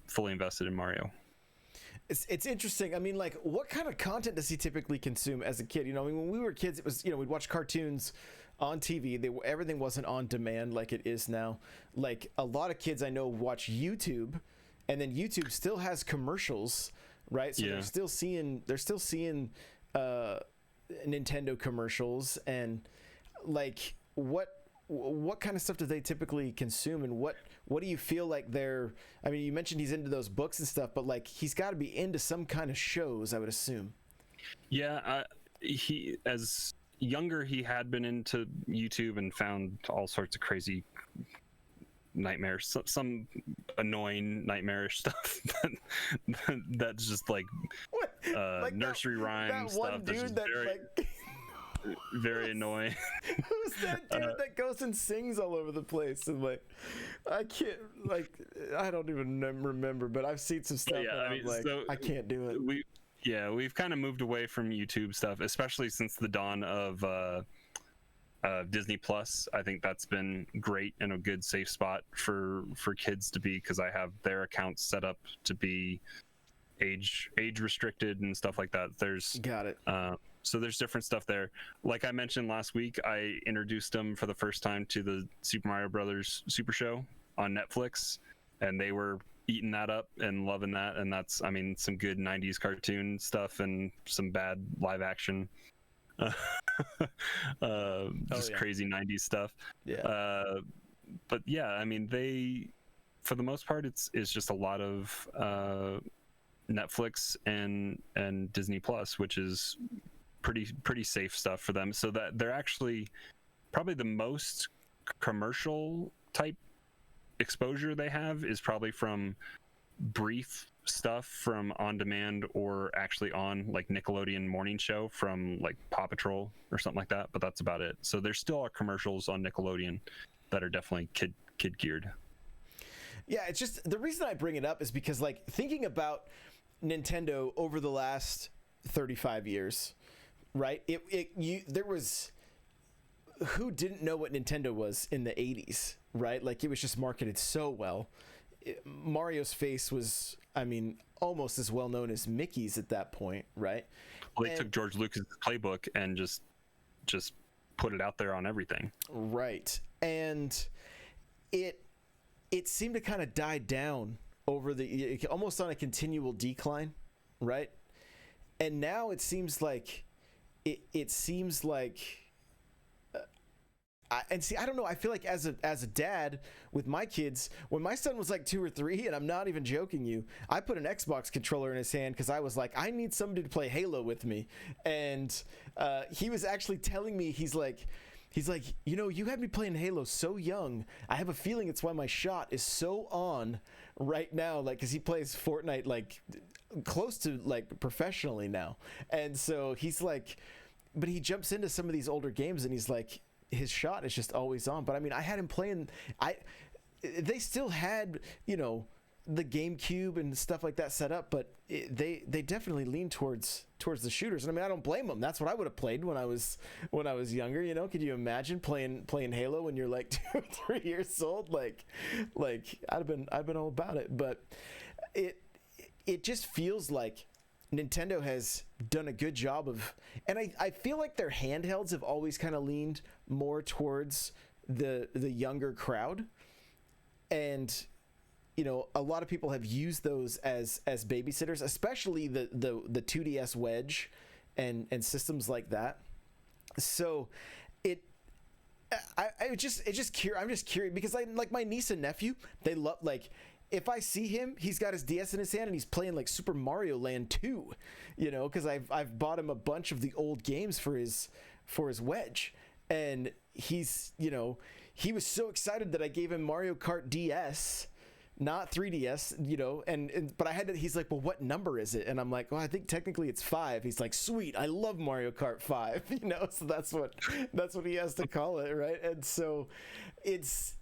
fully invested in Mario. It's interesting. I mean, like, what kind of content does he typically consume as a kid? You know, I mean, when we were kids, it was, you know, we'd watch cartoons on TV. Everything wasn't on demand like it is now. Like, a lot of kids I know watch YouTube, and then YouTube still has commercials, right? So they're still seeing Nintendo commercials, and like, what kind of stuff do they typically consume, and what do you feel like I mean, you mentioned he's into those books and stuff, but like, he's got to be into some kind of shows, I would assume. Yeah, he, as younger, he had been into YouTube and found all sorts of crazy nightmares, some annoying nightmarish stuff that's just like like nursery rhyme stuff that's just very annoying. Who's that dude that goes and sings all over the place? And like, I don't even remember, but I've seen some stuff. Yeah, I mean, I can't do it. We've kind of moved away from YouTube stuff, especially since the dawn of Disney Plus. I think that's been great and a good safe spot for kids to be, because I have their accounts set up to be age restricted and stuff like that. Got it. So there's different stuff there. Like I mentioned last week, I introduced them for the first time to the Super Mario Brothers Super Show on Netflix, and they were eating that up and loving that. And that's, I mean, some good 90s cartoon stuff and some bad live action crazy 90s stuff. But yeah, I mean, they, for the most part, it's just a lot of Netflix and Disney Plus, which is pretty safe stuff for them. So that they're actually probably the most commercial type exposure they have is probably from brief stuff from on demand, or actually on like Nickelodeon morning show from like Paw Patrol or something like that, but that's about it. So there still are commercials on Nickelodeon that are definitely kid geared. Yeah, it's just, the reason I bring it up is because, like, thinking about Nintendo over the last 35 years, right? There was, who didn't know what Nintendo was in the 80s, right? Like, it was just marketed so well. Mario's face was, I mean, almost as well known as Mickey's at that point, right? Well, they took George Lucas' playbook and just put it out there on everything. Right. And it seemed to kind of die down over almost on a continual decline, right? And now it seems like I don't know. I feel like as a dad with my kids, when my son was like 2 or 3, and I'm not even joking you, I put an Xbox controller in his hand because I was like, I need somebody to play Halo with me. And he was actually telling me, he's like, you know, you had me playing Halo so young. I have a feeling it's why my shot is so on right now. Like, because he plays Fortnite like close to like professionally now. And so he's like, but he jumps into some of these older games and he's like, his shot is just always on. But I mean, I had him playing, they still had, you know, the GameCube and stuff like that set up, but they definitely lean towards the shooters. And I mean, I don't blame them. That's what I would have played when I was younger. You know, could you imagine playing Halo when you're like 2 or 3 years old? Like I'd have been all about it. But it just feels like Nintendo has done a good job of, and I feel like their handhelds have always kind of leaned more towards the younger crowd. And you know, a lot of people have used those as babysitters, especially the 2DS Wedge and systems like that. So I'm just curious because I like my niece and nephew, they love, like, if I see him, he's got his DS in his hand and he's playing like Super Mario Land 2, you know, because I've bought him a bunch of the old games for his Wedge, and he's, you know, he was so excited that I gave him Mario Kart DS not 3DS, you know, but I had to, he's like, well, what number is it? And I'm like, well, I think technically it's 5. He's like, sweet, I love Mario Kart 5, you know, so that's what he has to call it, right? And so it's,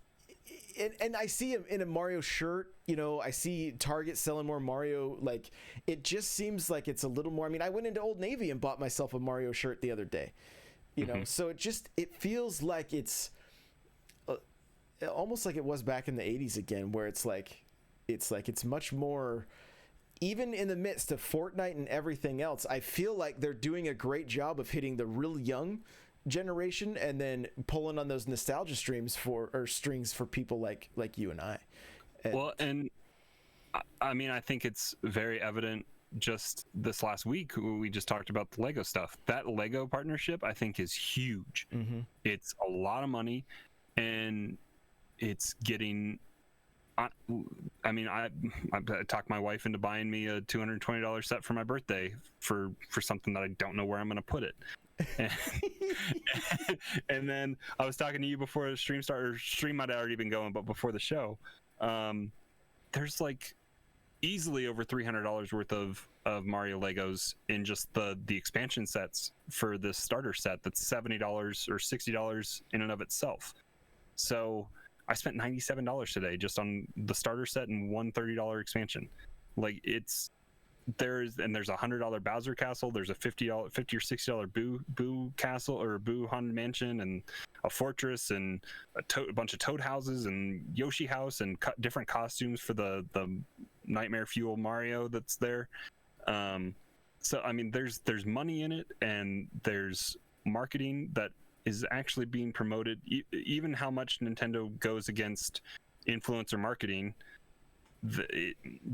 and I see him in a Mario shirt, you know, I see Target selling more Mario, like, it just seems like it's a little more, I mean, I went into Old Navy and bought myself a Mario shirt the other day, you know, so it feels like it's almost like it was back in the 80s again, where it's much more, even in the midst of Fortnite and everything else, I feel like they're doing a great job of hitting the real young generation and then pulling on those nostalgia strings for people like you and I. And I mean, I think it's very evident just this last week we just talked about the Lego stuff. That Lego partnership I think is huge. It's a lot of money, and it's getting, I mean, I talked my wife into buying me a $220 set for my birthday for something that I don't know where I'm going to put it. And then I was talking to you before the stream started. Stream might have already been going, but before the show, there's like easily over $300 worth of Mario Legos in just the expansion sets for this starter set that's $70 or $60 in and of itself. So I spent $97 today just on the starter set and one $30 expansion. Like, there's a $100 Bowser Castle, there's a $50 or $60 Boo Castle or Boo Haunted Mansion, and a fortress, and a bunch of Toad houses and Yoshi house, and different costumes for the Nightmare Fuel Mario that's there. So I mean, there's money in it, and there's marketing that is actually being promoted. Even how much Nintendo goes against influencer marketing,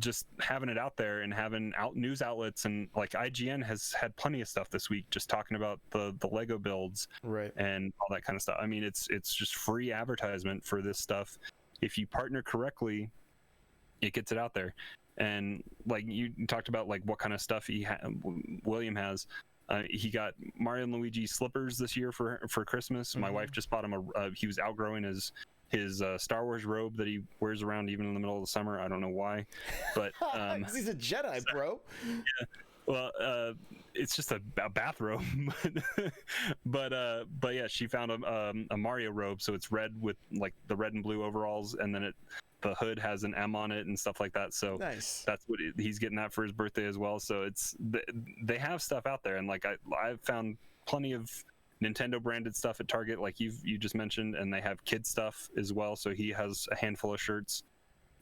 just having it out there and having news outlets, and like IGN has had plenty of stuff this week just talking about the Lego builds, right, and all that kind of stuff. I mean, it's just free advertisement for this stuff. If you partner correctly, it gets it out there. And like you talked about, like what kind of stuff William has. He got Mario and Luigi slippers this year for Christmas. My wife just bought him he was outgrowing his Star Wars robe that he wears around even in the middle of the summer. I don't know why, but he's a Jedi, bro. Yeah. Well, it's just a bathrobe, but yeah, she found a Mario robe, so it's red with like the red and blue overalls, and then the hood has an M on it and stuff like that. So nice. That's what he's getting that for his birthday as well. So they have stuff out there, and like I've found plenty of Nintendo branded stuff at Target, like you just mentioned, and they have kid stuff as well. So he has a handful of shirts,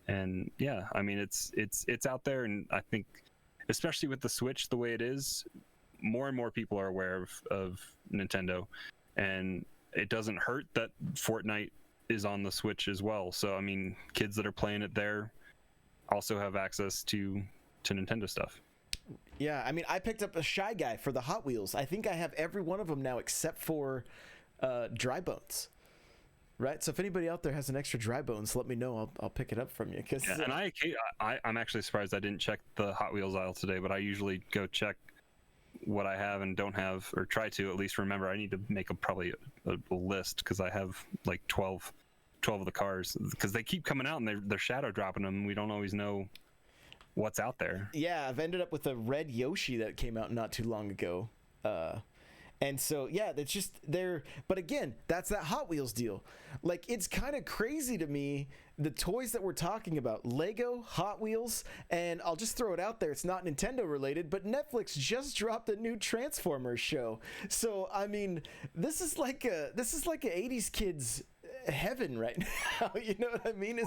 and yeah, I mean it's out there, and I think especially with the Switch the way it is, more and more people are aware of Nintendo, and it doesn't hurt that Fortnite is on the Switch as well. So I mean, kids that are playing it there also have access to Nintendo stuff. Yeah, I mean, I picked up a Shy Guy for the Hot Wheels. I think I have every one of them now except for Dry Bones. Right, so if anybody out there has an extra Dry Bones, let me know. I'll pick it up from you. Cause, and I'm actually surprised I didn't check the Hot Wheels aisle today, but I usually go check what I have and don't have, or try to at least remember. I need to make probably a list, because I have like 12 of the cars, because they keep coming out and they're shadow dropping them. We don't always know what's out there. Yeah, I've ended up with a red Yoshi that came out not too long ago. And so, yeah, it's just there. But again, that's that Hot Wheels deal. Like, it's kind of crazy to me, the toys that we're talking about, Lego, Hot Wheels, and I'll just throw it out there. It's not Nintendo related, but Netflix just dropped a new Transformers show. So, I mean, this is like a 80s kids heaven right now. You know what I mean?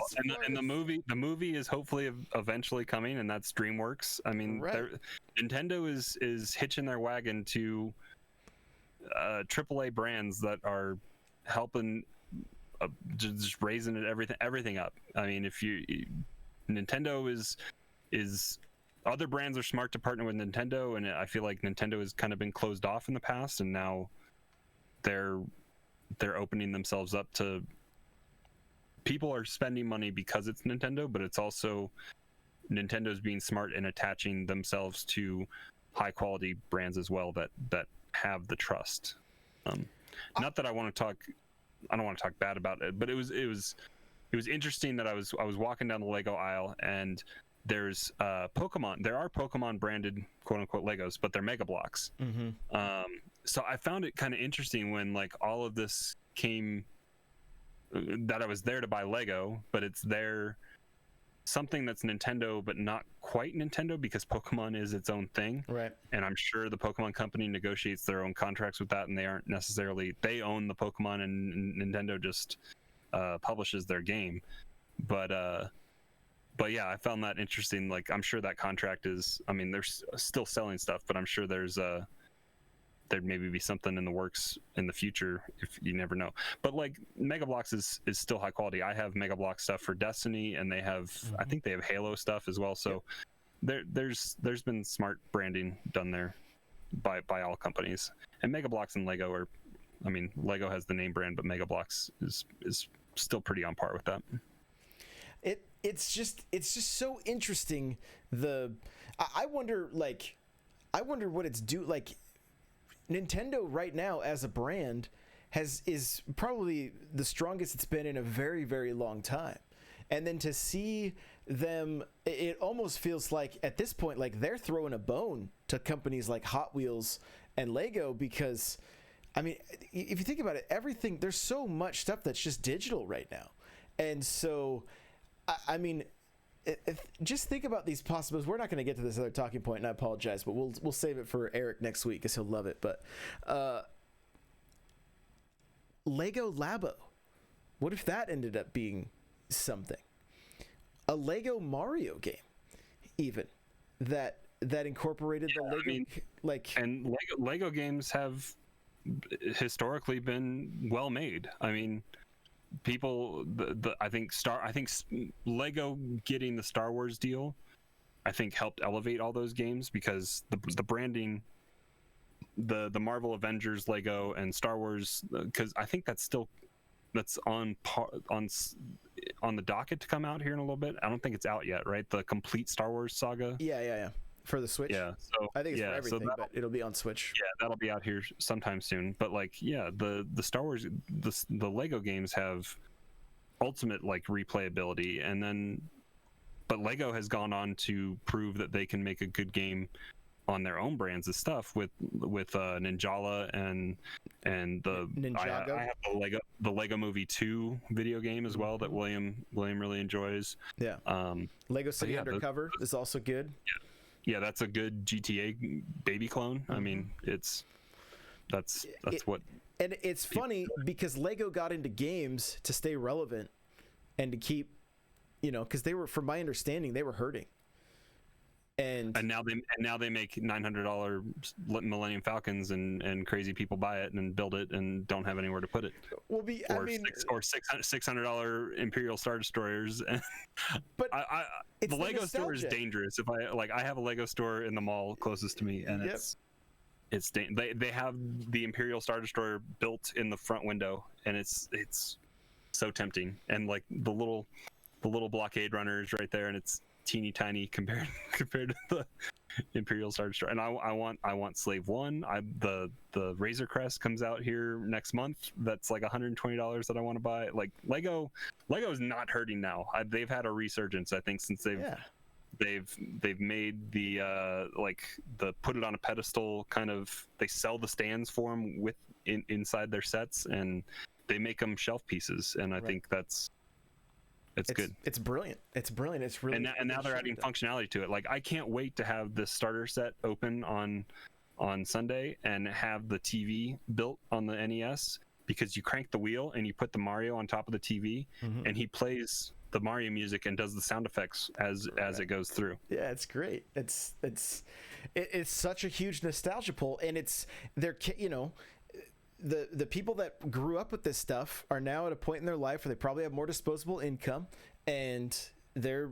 And the movie is hopefully eventually coming, and that's DreamWorks. I mean, right. Nintendo is hitching their wagon to AAA brands that are helping just raising everything up. I mean, Nintendo is other brands are smart to partner with Nintendo, and I feel like Nintendo has kind of been closed off in the past, and now they're opening themselves up to people are spending money because it's Nintendo, but it's also Nintendo's being smart in attaching themselves to high quality brands as well that have the trust. Not that I don't want to talk bad about it, but it was was interesting that I was walking down the Lego aisle, and there's Pokemon. There are Pokemon branded quote unquote Legos, but they're Mega Blocks. So I found it kind of interesting when like all of this came, that I was there to buy Lego, but it's there something that's Nintendo but not quite Nintendo, because Pokemon is its own thing, right? And I'm sure the Pokemon company negotiates their own contracts with that, and they aren't necessarily, they own the Pokemon and Nintendo just publishes their game. But yeah, I found that interesting. Like, I'm sure that contract is, I mean, they're still selling stuff, but I'm sure there's there'd maybe be something in the works in the future, if you never know. But like Mega Bloks is still high quality. I have Mega Bloks stuff for Destiny, and they have I think they have Halo stuff as well. So there's been smart branding done there by all companies. And Mega Bloks and Lego are, I mean, Lego has the name brand, but Mega Bloks is still pretty on par with that. It's just so interesting. I wonder what it's like. Nintendo right now as a brand is probably the strongest it's been in a very, very long time. And then to see them, it almost feels like at this point, like they're throwing a bone to companies like Hot Wheels and Lego, because I mean, if you think about it, everything, there's so much stuff that's just digital right now. And so, I mean, just think about these possibilities. We're not going to get to this other talking point, and I apologize, but we'll save it for Eric next week because he'll love it. But Lego Labo, what if that ended up being something? A Lego Mario game, even that incorporated the Lego, I mean, like, and Lego games have historically been well made. I mean, people, I think Lego getting the Star Wars deal, I think, helped elevate all those games, because the branding, the Marvel Avengers Lego and Star Wars, because I think that's on the docket to come out here in a little bit. I don't think it's out yet, right? The complete Star Wars saga. Yeah. For the Switch. Yeah. So I think it's for everything, but it'll be on Switch. Yeah, that'll be out here sometime soon. But like, yeah, the Star Wars, the Lego games have ultimate like replayability, and then, but Lego has gone on to prove that they can make a good game on their own brands of stuff with Ninjala and the Ninjago. I have the Lego Movie 2 video game as well that William really enjoys. Yeah. Lego City Undercover is also good. Yeah, that's a good GTA baby clone. I mean, that's what. And it's funny because Lego got into games to stay relevant and to keep, because they were, from my understanding, they were hurting. And now they make $900 Millennium Falcons, and crazy people buy it and build it and don't have anywhere to put it. Or $600 Imperial Star Destroyers. But the Lego store is dangerous. If I have a Lego store in the mall closest to me, and they have the Imperial Star Destroyer built in the front window, and it's so tempting. And like the little blockade runners right there, and it's teeny tiny compared to the Imperial Star Destroyer. And I want Slave One. The Razor Crest comes out here next month. That's like $120 that I want to buy. Like Lego's not hurting now. They've had a resurgence, I think, since they've made the put it on a pedestal kind of. They sell the stands for them inside their sets, and they make them shelf pieces. And I think it's good. It's brilliant. It's really. And now they're adding functionality to it. Like, I can't wait to have this starter set open on Sunday and have the TV built on the NES, because you crank the wheel and you put the Mario on top of the TV, and he plays the Mario music and does the sound effects as it goes through. Yeah, it's great. It's such a huge nostalgia pull, and the people that grew up with this stuff are now at a point in their life where they probably have more disposable income, and they're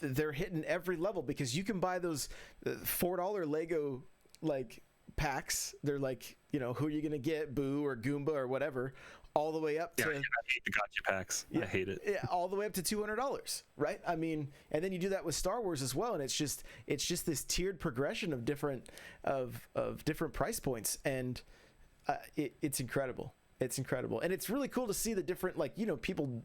hitting every level, because you can buy those $4 Lego like packs. They're like, who are you gonna get, Boo or Goomba or whatever, all the way up to. I hate the gotcha packs. I hate it. Yeah, all the way up to $200, right? I mean, and then you do that with Star Wars as well, and it's just this tiered progression of different price points, and it's incredible. It's incredible, and it's really cool to see the different, like, you know, people,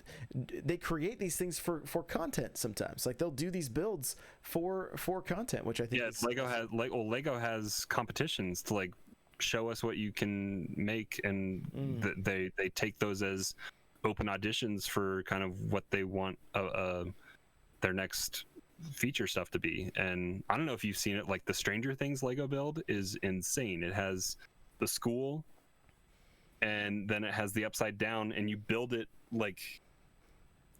they create these things for content sometimes. Like they'll do these builds for content, which I think Lego has competitions to like show us what you can make, and they take those as open auditions for kind of what they want their next feature stuff to be. And I don't know if you've seen it, like the Stranger Things Lego build is insane. It has the school, and then it has the upside down, and you build it like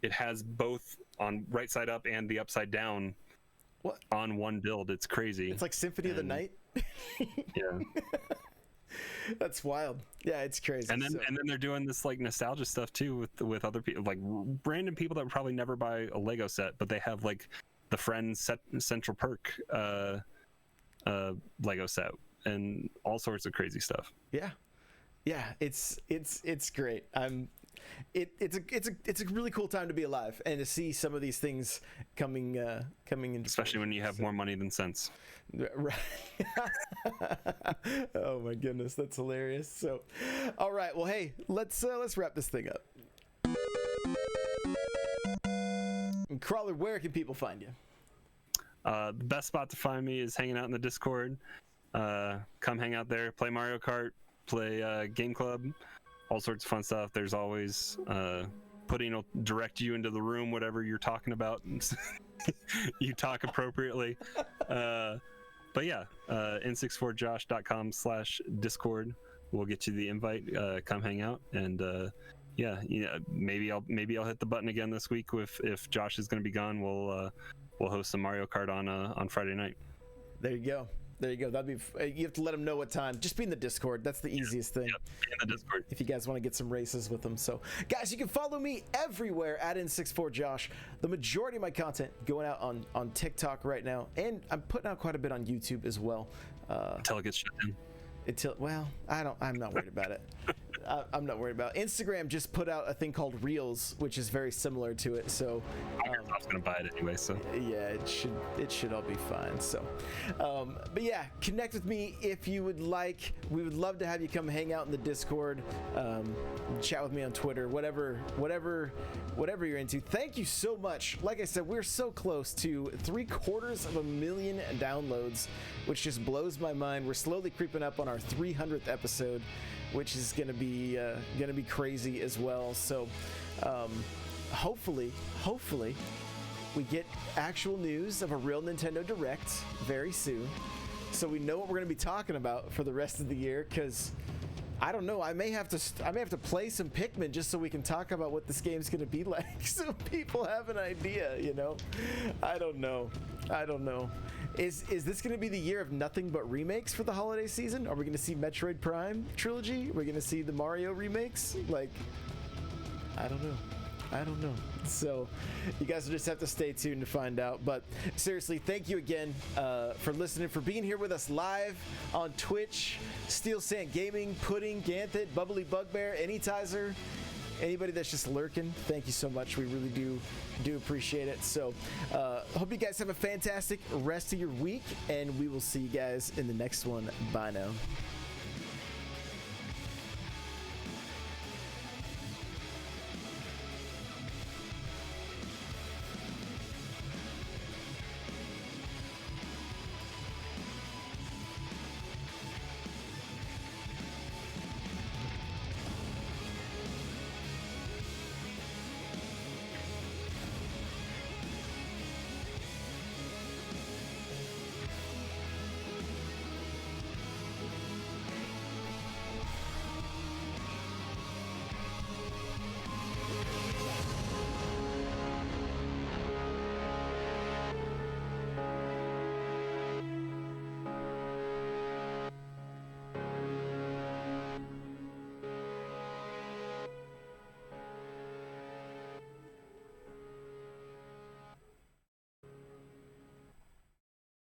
it has both on right side up and the upside down on one build. It's crazy. It's like Symphony of the Night. Yeah. That's wild. Yeah, it's crazy. And then they're doing this like nostalgia stuff too with other people, like random people that would probably never buy a Lego set, but they have like the Friends Central Perk Lego set and all sorts of crazy stuff. Yeah, it's great. It's a really cool time to be alive and to see some of these things coming into, especially when you have more money than sense. Right. Oh my goodness, that's hilarious. So, all right, well, hey, let's wrap this thing up. And Crawler, where can people find you? The best spot to find me is hanging out in the Discord. Come hang out there, play Mario Kart, play Game Club, all sorts of fun stuff. There's always Pudding will direct you into the room, whatever you're talking about. You talk appropriately. But yeah, n64josh.com/discord will get you the invite. Come hang out, and yeah, maybe I'll hit the button again this week if Josh is going to be gone. We'll host some Mario Kart on Friday night. There you go. That'd be. You have to let them know what time. Just be in the Discord. That's the easiest thing. Yep, be in the Discord. If you guys want to get some races with them. So, guys, you can follow me everywhere at N64Josh. The majority of my content going out on TikTok right now, and I'm putting out quite a bit on YouTube as well. Until it gets shut down. I'm not worried about it. I'm not worried about it. Instagram just put out a thing called Reels, which is very similar to it. So Microsoft's gonna buy it anyway. So yeah, it should all be fine. So, but yeah, connect with me if you would like. We would love to have you come hang out in the Discord, chat with me on Twitter, whatever you're into. Thank you so much. Like I said, we're so close to 750,000 downloads, which just blows my mind. We're slowly creeping up on our 300th episode, which is gonna be crazy as well. So hopefully we get actual news of a real Nintendo Direct very soon, so we know what we're gonna be talking about for the rest of the year. Because I don't know, I may have to play some Pikmin just so we can talk about what this game's gonna be like, so people have an idea. I don't know. Is this going to be the year of nothing but remakes for the holiday season? Are we going to see Metroid Prime trilogy? Are we going to see the Mario remakes? Like, I don't know. So you guys will just have to stay tuned to find out. But seriously, thank you again for listening, for being here with us live on Twitch. Steel Sand Gaming, Pudding, Ganthit, Bubbly Bugbear, Anytizer, anybody that's just lurking, thank you so much. We really do appreciate it. So hope you guys have a fantastic rest of your week, and we will see you guys in the next one. Bye now.